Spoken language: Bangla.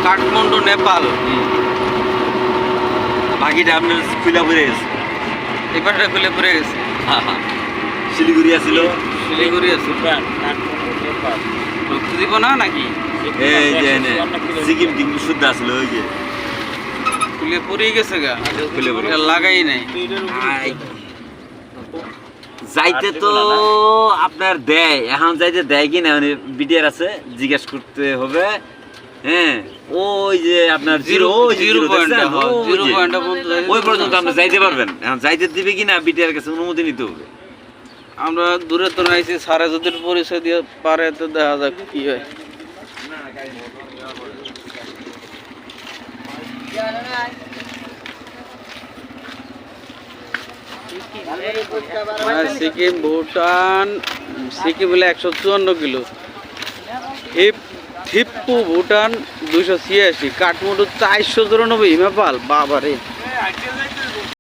কাঠমান্ডু নেপাল। বাকিটা আপনার খুলে পড়ে গেছে। এবারটা খুলে পড়ে গেছে। শিলিগুড়ি আছিল, শিলিগুড়ি আছে। ঢুকতে দিব না নাকি? এই যে সিকিম টিকিম শুদ্ধ আসলো, ওই যে খুলে পড়ে গেছে গা, খুলে পড়ে লাগাই নাই। যাইতে তো আপনার দেয়, এখন যাইতে দেয় কি না বিডিআর আছে, জিজ্ঞেস করতে হবে। হ্যাঁ, ওই যে আপনার জিরো জিরো পয়েন্ট ওই পর্যন্ত আপনি যাইতে পারবেন। এখন যাইতে দিবে কিনা বিডিআর কাছে অনুমতি নিতে হবে। আমরা দূরে তো নাইছি, সারা যদি পরিচয় দিয়ে পারে তো দেখা যাক কি হয়। সিকিম ভুটান, সিকিম হলে 154 কিলো, থিপ্পু ভুটান 286, কাঠমান্ডু 494, হিমাপাল বাবারে।